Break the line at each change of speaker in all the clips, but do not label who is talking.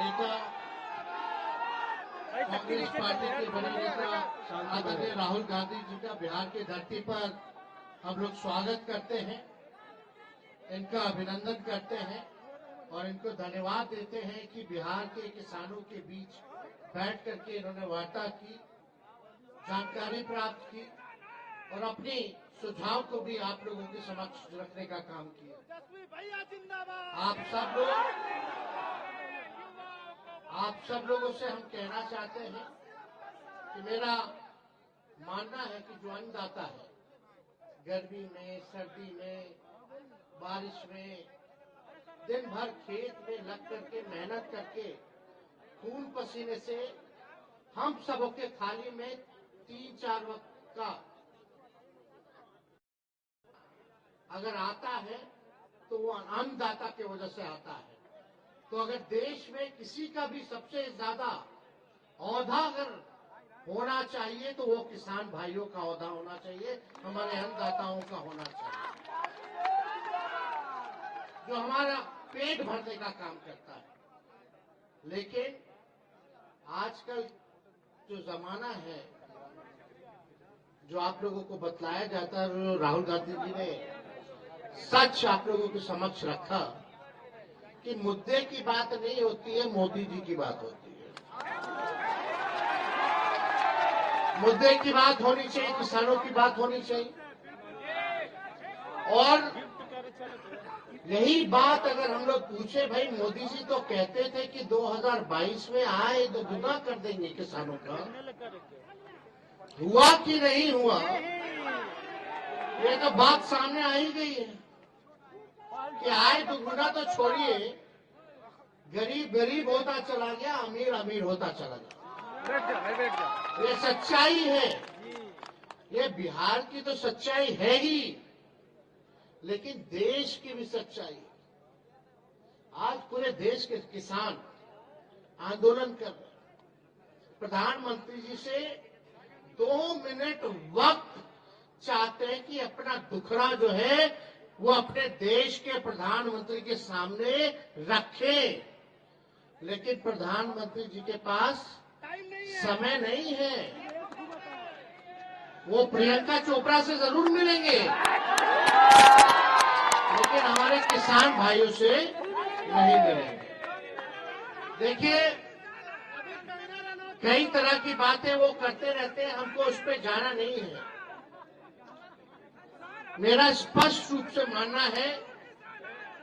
नेता कांग्रेस पार्टी के बड़े नेता आदरणीय राहुल गांधी जी का बिहार की धरती पर हम लोग स्वागत करते हैं, इनका अभिनंदन करते हैं और इनको धन्यवाद देते हैं कि बिहार के किसानों के बीच बैठ करके इन्होंने वार्ता की, जानकारी प्राप्त की और अपनी सुझाव को भी आप लोगों के समक्ष रखने का काम किया। आप सब लोगों से हम कहना चाहते हैं कि मेरा मानना है कि जो अन्नदाता है, गर्मी में, सर्दी में, बारिश में, दिन भर खेत में लग करके मेहनत करके खून पसीने से हम सबों के थाली में 3-4 वक्त का अगर आता है तो वो अन्नदाता की वजह से आता है। तो अगर देश में किसी का भी सबसे ज्यादा औहदा अगर होना चाहिए तो वो किसान भाइयों का औहदा होना चाहिए, हमारे अन्नदाताओं का होना चाहिए, जो हमारा पेट भरने का काम करता है। लेकिन आजकल जो जमाना है, जो आप लोगों को बतलाया जाता है, राहुल गांधी जी ने सच आप लोगों के समक्ष रखा कि मुद्दे की बात नहीं होती है, मोदी जी की बात होती है। मुद्दे की बात होनी चाहिए, किसानों की बात होनी चाहिए। और यही बात अगर हम लोग पूछे, भाई मोदी जी तो कहते थे कि 2022 में आए तो दुगना कर देंगे किसानों का, हुआ कि नहीं हुआ, ये तो बात सामने आ ही गई है कि आए दुगना तो छोड़िए, गरीब गरीब होता चला गया, अमीर अमीर होता चला गया। ये सच्चाई है, ये बिहार की तो सच्चाई है ही, लेकिन देश की भी सच्चाई है। आज पूरे देश के किसान आंदोलन कर रहे हैं, प्रधानमंत्री जी से 2 मिनट वक्त चाहते हैं कि अपना दुखड़ा जो है वो अपने देश के प्रधानमंत्री के सामने रखें, लेकिन प्रधानमंत्री जी के पास समय नहीं है। वो प्रियंका चोपड़ा से जरूर मिलेंगे, लेकिन हमारे किसान भाइयों से नहीं मिलेंगे। देखिए, कई तरह की बातें वो करते रहते हैं, हमको उस पर जाना नहीं है। मेरा स्पष्ट रूप से मानना है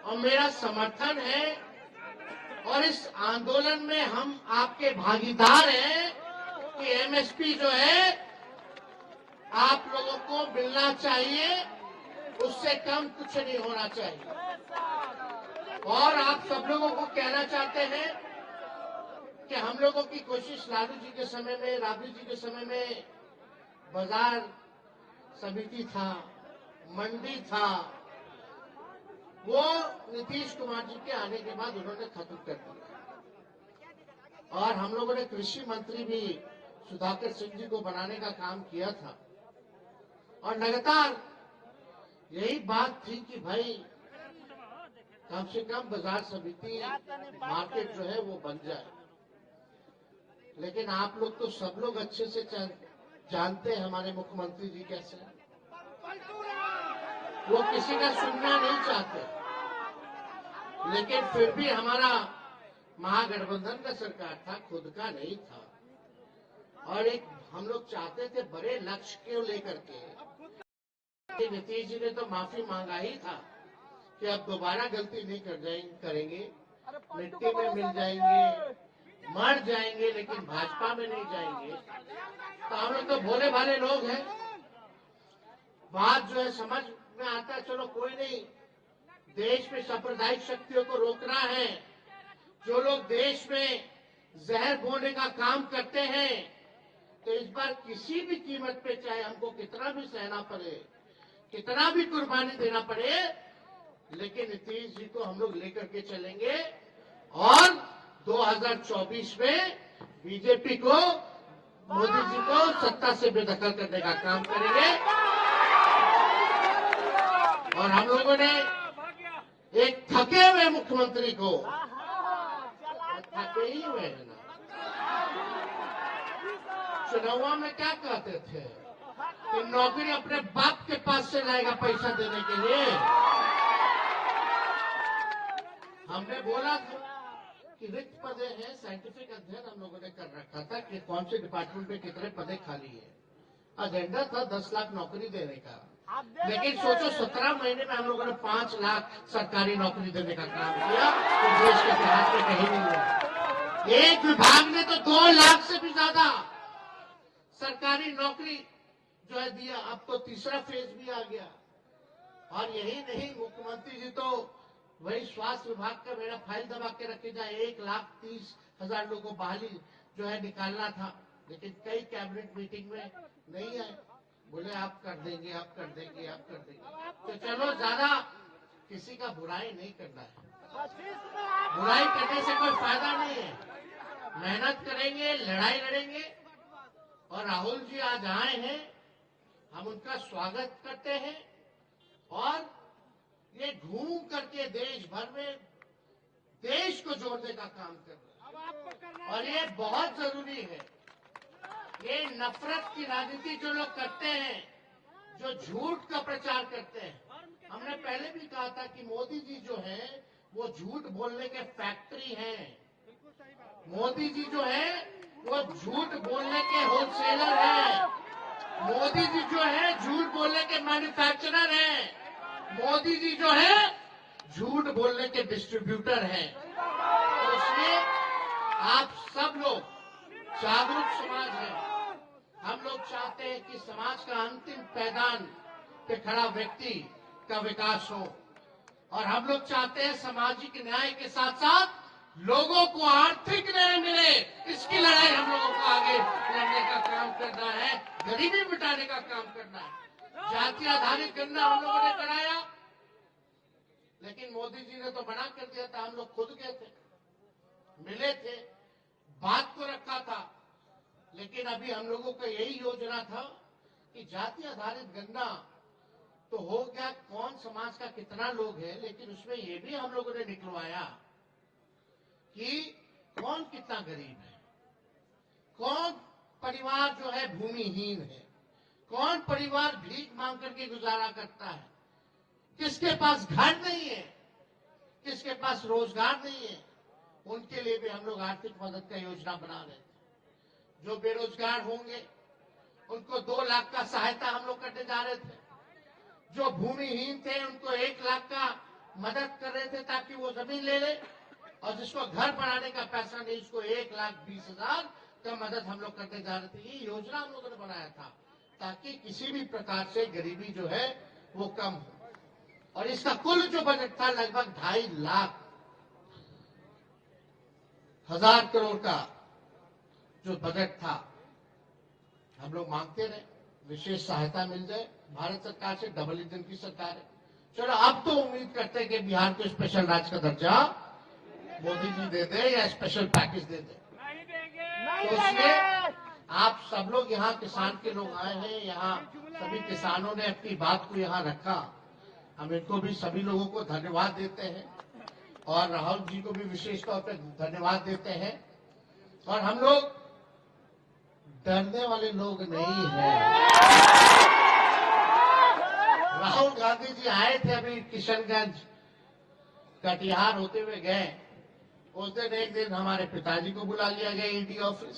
और मेरा समर्थन है, और इस आंदोलन में हम आपके भागीदार हैं कि एमएसपी जो है आप लोगों को मिलना चाहिए, उससे कम कुछ नहीं होना चाहिए। और आप सब लोगों को कहना चाहते हैं कि हम लोगों की कोशिश लालू जी के समय में, राबड़ी जी के समय में बाजार समिति था, मंडी था, वो नीतीश कुमार जी के आने के बाद उन्होंने खत्म कर दिया। और हम लोगों ने कृषि मंत्री भी सुधाकर सिंह जी को बनाने का काम किया था, और लगातार यही बात थी कि भाई कम से कम बाजार समिति मार्केट जो है वो बन जाए। लेकिन आप लोग तो सब लोग अच्छे से जानते हैं हमारे मुख्यमंत्री जी कैसे हैं। वो किसी का सुनना नहीं चाहते, लेकिन फिर भी हमारा महागठबंधन का सरकार था, खुद का नहीं था। और एक हम लोग चाहते थे बड़े लक्ष्य को लेकर के। नीतीश जी ने तो माफी मांगा ही था कि अब दोबारा गलती नहीं करेंगे, मिट्टी में मिल जाएंगे, मर जाएंगे, लेकिन भाजपा में नहीं जाएंगे। तो हम लोग तो भोले भाले लोग हैं, बात जो है समझ में आता है, चलो कोई नहीं, देश में सांप्रदायिक शक्तियों को रोकना है। जो लोग देश में जहर बोने का काम करते हैं, तो इस बार किसी भी कीमत पे, चाहे हमको कितना भी सहना पड़े, कितना भी कुर्बानी देना पड़े, लेकिन नीतीश जी को हम लोग लेकर के चलेंगे और 2024 में बीजेपी को, मोदी जी को सत्ता से बेदखल करने का काम करेंगे। और हम लोगों ने एक थके हुए मुख्यमंत्री को, थके नहीं हुए हैं ना। चुनाव में क्या कहते थे कि नौकरी अपने बाप के पास से लाएगा पैसा देने के लिए। हमने बोला था कि रिक्त पदे हैं, साइंटिफिक अध्ययन हम लोगों ने कर रखा था कि कौन से डिपार्टमेंट में कितने पदे खाली है। एजेंडा था 10 लाख नौकरी देने का, लेकिन सोचो 17 महीने में हम लोगों ने 5 लाख सरकारी नौकरी देने का काम किया, तो देश के इतिहास में कहीं नहीं हुआ। एक विभाग ने तो 2 लाख से भी ज्यादा सरकारी नौकरी जो है दिया। अब तो तीसरा फेज भी आ गया। और यही नहीं, मुख्यमंत्री जी तो वही स्वास्थ्य विभाग का मेरा फाइल दबा के रखे जाए, 1,30,000 लोगों को बहाली जो है निकालना था, लेकिन कई कैबिनेट मीटिंग में नहीं आए। बोले आप कर देंगे, आप कर देंगे, आप कर देंगे। तो चलो, ज्यादा किसी का बुराई नहीं करना है। बुराई करने से कोई फायदा नहीं है। मेहनत करेंगे, लड़ाई लड़ेंगे। और राहुल जी आज आए हैं, हम उनका स्वागत करते हैं। और ये घूम करके देश भर में देश को जोड़ने का काम कर रहे हैं, और ये बहुत जरूरी है। ये नफरत की राजनीति जो लोग करते हैं, जो झूठ का प्रचार करते हैं, हमने पहले भी कहा था कि मोदी जी जो है वो झूठ बोलने के फैक्ट्री हैं। मोदी जी जो है वो झूठ बोलने के होलसेलर हैं। मोदी जी जो है झूठ बोलने के मैन्युफैक्चरर हैं। मोदी जी जो है झूठ बोलने के डिस्ट्रीब्यूटर हैं। तो इसलिए आप सब लोग जागरूक समाज है। हम लोग चाहते हैं कि समाज का अंतिम पैदान पे खड़ा व्यक्ति का विकास हो, और हम लोग चाहते हैं सामाजिक न्याय के साथ साथ लोगों को आर्थिक न्याय मिले। इसकी लड़ाई हम लोगों को आगे लड़ने का काम करना है, गरीबी मिटाने का काम करना है। जाति आधारित गणना हम लोगों ने कराया, लेकिन मोदी जी ने तो मना कर दिया था। हम लोग खुद गए थे, मिले थे, बात को रखा था, लेकिन अभी हम लोगों का यही योजना था कि जाति आधारित गणना तो हो गया, कौन समाज का कितना लोग है, लेकिन उसमें ये भी हम लोगों ने निकलवाया कि कौन कितना गरीब है, कौन परिवार जो है भूमिहीन है, कौन परिवार भीख मांग करके गुजारा करता है, किसके पास घर नहीं है, किसके पास रोजगार नहीं है। उनके लिए भी हम लोग आर्थिक मदद का योजना बना रहे थे। जो बेरोजगार होंगे उनको 2 लाख का सहायता हम लोग करने जा रहे थे। जो भूमिहीन थे उनको 1 लाख का मदद कर रहे थे ताकि वो जमीन ले ले, और जिसको घर बनाने का पैसा नहीं उसको 1,20,000 का मदद हम लोग करने जा रहे थे। ये योजना हम लोगों ने बनाया था ताकि किसी भी प्रकार से गरीबी जो है वो कम हो। और इसका कुल जो बजट था लगभग 2.5 लाख हजार करोड़ का जो बजट था। हम लोग मांगते रहे विशेष सहायता मिल जाए भारत सरकार से, डबल इंजन की सरकार है। चलो, अब तो उम्मीद करते हैं कि बिहार को स्पेशल राज्य का दर्जा मोदी जी दे दे या स्पेशल पैकेज दे दे। तो इसलिए आप सब लोग यहाँ किसान के लोग आए हैं, यहाँ सभी किसानों ने अपनी बात को यहाँ रखा। हम इनको भी सभी लोगों को धन्यवाद देते हैं, और राहुल जी को भी विशेष तौर पर धन्यवाद देते हैं। और हम लोग डरने वाले लोग नहीं हैं। राहुल गांधी जी आए थे अभी किशनगंज, कटिहार होते हुए गए। उस दिन एक दिन हमारे पिताजी को बुला लिया गया ईडी ऑफिस,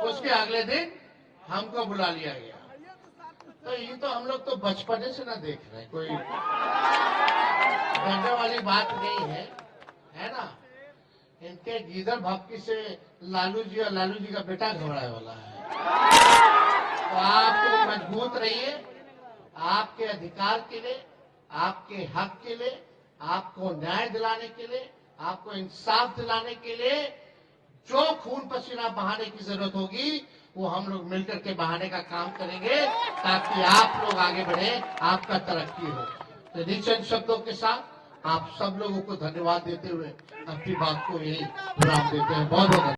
उसके अगले दिन हमको बुला लिया गया। तो ये तो हम लोग तो बचपने से ना देख रहे हैं, कोई डरने वाली बात नहीं है ना। इनके गीदड़ भक्ति से लालू जी और लालू जी का बेटा घबराने वाला है। तो आप तो मजबूत रहिए, आपके अधिकार के लिए, आपके हक के लिए, आपको न्याय दिलाने के लिए, आपको इंसाफ दिलाने के लिए जो खून पसीना बहाने की जरूरत होगी वो हम लोग मिलकर के बहाने का काम करेंगे, ताकि आप लोग आगे बढ़े, आपका तरक्की हो। तो इन चंद शब्दों के साथ आप सब लोगों को धन्यवाद देते हुए अपनी बात को यही विराम देते हैं। बहुत बहुत